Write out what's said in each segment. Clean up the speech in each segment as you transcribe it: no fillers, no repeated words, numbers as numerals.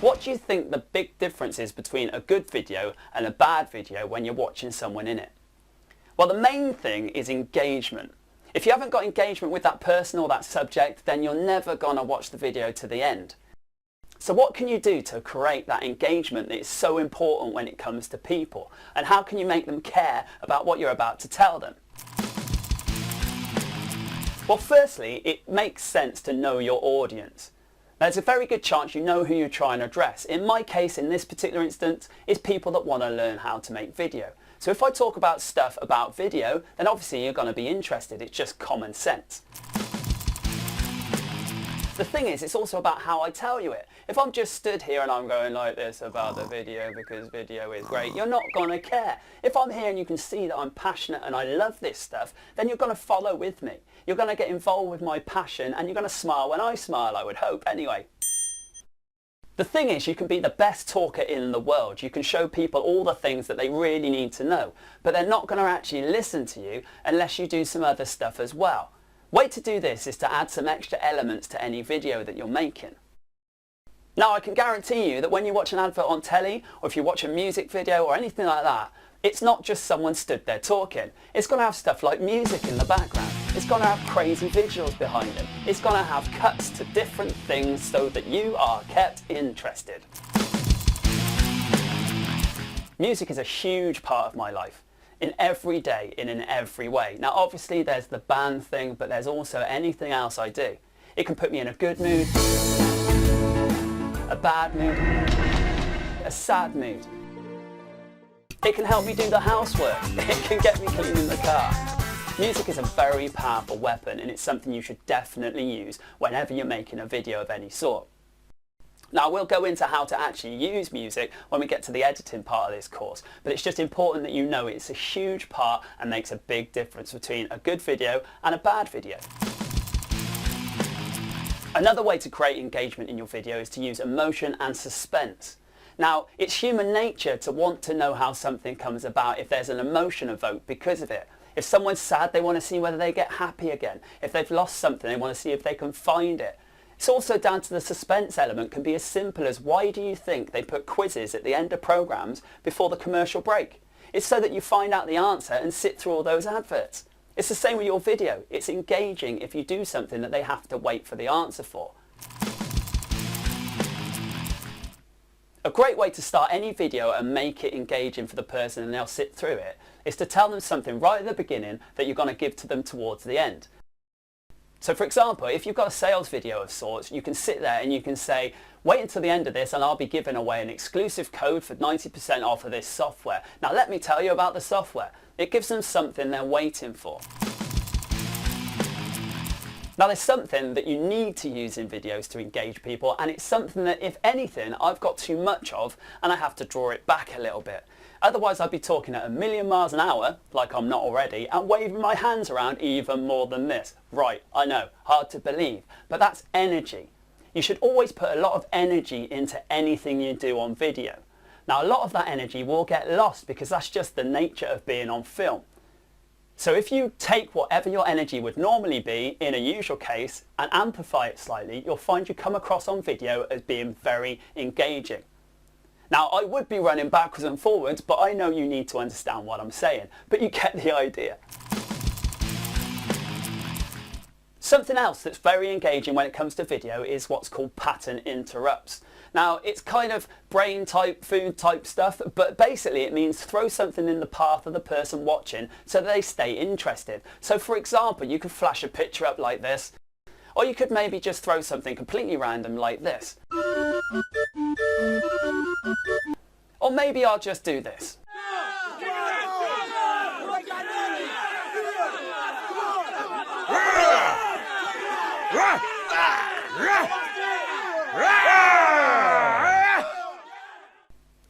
What do you think the big difference is between a good video and a bad video when you're watching someone in it? Well, the main thing is engagement. If you haven't got engagement with that person or that subject, then you're never gonna watch the video to the end. So what can you do to create that engagement that is so important when it comes to people? And how can you make them care about what you're about to tell them? Well, firstly, it makes sense to know your audience. There's a very good chance you know who you're trying to address. In my case, in this particular instance, it's people that want to learn how to make video. So if I talk about stuff about video, then obviously you're going to be interested. It's just common sense. The thing is, it's also about how I tell you it. If I'm just stood here and I'm going like this about the video because video is great, you're not going to care. If I'm here and you can see that I'm passionate and I love this stuff, then you're going to follow with me. You're going to get involved with my passion and you're going to smile when I smile, I would hope, anyway. The thing is, you can be the best talker in the world. You can show people all the things that they really need to know, but they're not going to actually listen to you unless you do some other stuff as well. Way to do this is to add some extra elements to any video that you're making. Now, I can guarantee you that when you watch an advert on telly, or if you watch a music video or anything like that, it's not just someone stood there talking. It's going to have stuff like music in the background. It's going to have crazy visuals behind it. It's going to have cuts to different things so that you are kept interested. Music is a huge part of my life. In every day, in every way. Now obviously there's the band thing, but there's also anything else I do. It can put me in a good mood, a bad mood, a sad mood. It can help me do the housework. It can get me cleaning the car. Music is a very powerful weapon and it's something you should definitely use whenever you're making a video of any sort. Now we'll go into how to actually use music when we get to the editing part of this course, but it's just important that you know it's a huge part and makes a big difference between a good video and a bad video. Another way to create engagement in your video is to use emotion and suspense. Now, it's human nature to want to know how something comes about if there's an emotion evoked because of it. If someone's sad, they want to see whether they get happy again. If they've lost something, they want to see if they can find it. It's also down to the suspense element. Can be as simple as, why do you think they put quizzes at the end of programs before the commercial break? It's so that you find out the answer and sit through all those adverts. It's the same with your video. It's engaging if you do something that they have to wait for the answer for. A great way to start any video and make it engaging for the person and they'll sit through it is to tell them something right at the beginning that you're going to give to them towards the end. So for example, if you've got a sales video of sorts, you can sit there and you can say, wait until the end of this and I'll be giving away an exclusive code for 90% off of this software. Now let me tell you about the software. It gives them something they're waiting for. Now there's something that you need to use in videos to engage people, and it's something that, if anything, I've got too much of and I have to draw it back a little bit. Otherwise I'd be talking at 1,000,000 miles an hour, like I'm not already, and waving my hands around even more than this. Right, I know, hard to believe, but that's energy. You should always put a lot of energy into anything you do on video. Now a lot of that energy will get lost because that's just the nature of being on film. So if you take whatever your energy would normally be in a usual case and amplify it slightly, you'll find you come across on video as being very engaging. Now I would be running backwards and forwards, but I know you need to understand what I'm saying, but you get the idea. Something else that's very engaging when it comes to video is what's called pattern interrupts. Now it's kind of brain type, food type stuff, but basically it means throw something in the path of the person watching so that they stay interested. So for example, you could flash a picture up like this, or you could maybe just throw something completely random like this. Or maybe I'll just do this.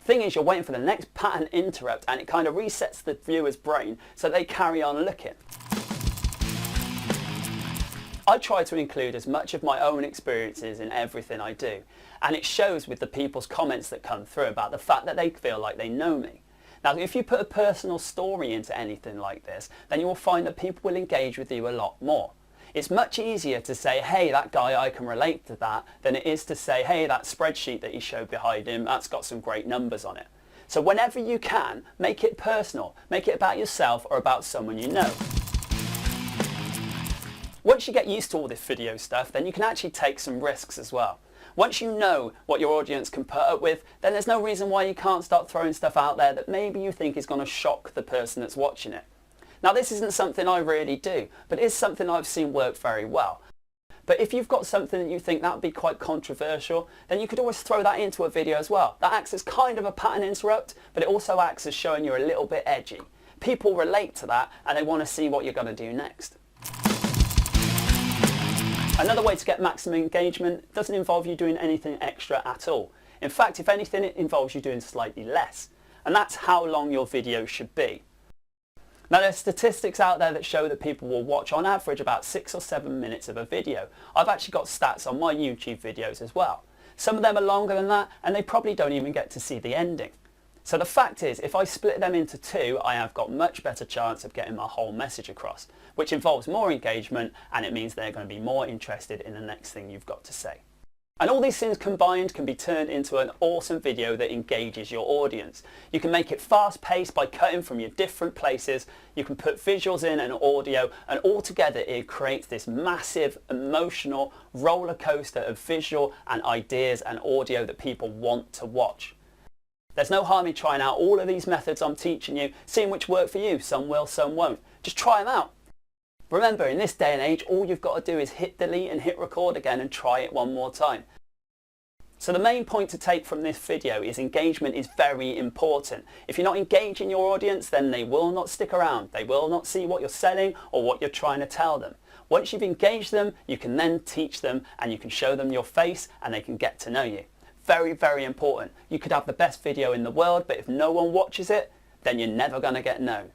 Thing is, you're waiting for the next pattern interrupt and it kind of resets the viewer's brain so they carry on looking. I try to include as much of my own experiences in everything I do, and it shows with the people's comments that come through about the fact that they feel like they know me. Now if you put a personal story into anything like this, then you will find that people will engage with you a lot more. It's much easier to say, hey, that guy, I can relate to that, than it is to say, hey, that spreadsheet that he showed behind him, that's got some great numbers on it. So whenever you can, make it personal. Make it about yourself or about someone you know. Once you get used to all this video stuff, then you can actually take some risks as well. Once you know what your audience can put up with, then there's no reason why you can't start throwing stuff out there that maybe you think is going to shock the person that's watching it. Now, this isn't something I really do, but it is something I've seen work very well. But if you've got something that you think that would be quite controversial, then you could always throw that into a video as well. That acts as kind of a pattern interrupt, but it also acts as showing you're a little bit edgy. People relate to that and they want to see what you're going to do next. Another way to get maximum engagement doesn't involve you doing anything extra at all. In fact, if anything, it involves you doing slightly less. And that's how long your video should be. Now, there's statistics out there that show that people will watch on average about 6 or 7 minutes of a video. I've actually got stats on my YouTube videos as well. Some of them are longer than that and they probably don't even get to see the ending. So the fact is, if I split them into two, I have got much better chance of getting my whole message across, which involves more engagement and it means they're going to be more interested in the next thing you've got to say. And all these things combined can be turned into an awesome video that engages your audience. You can make it fast-paced by cutting from your different places, you can put visuals in and audio, and all together it creates this massive emotional roller coaster of visual and ideas and audio that people want to watch. There's no harm in trying out all of these methods I'm teaching you, seeing which work for you. Some will, some won't. Just try them out. Remember, in this day and age, all you've got to do is hit delete and hit record again and try it one more time. So the main point to take from this video is engagement is very important. If you're not engaging your audience, then they will not stick around. They will not see what you're selling or what you're trying to tell them. Once you've engaged them, you can then teach them and you can show them your face and they can get to know you. Very, very important. You could have the best video in the world, but if no one watches it, then you're never going to get known.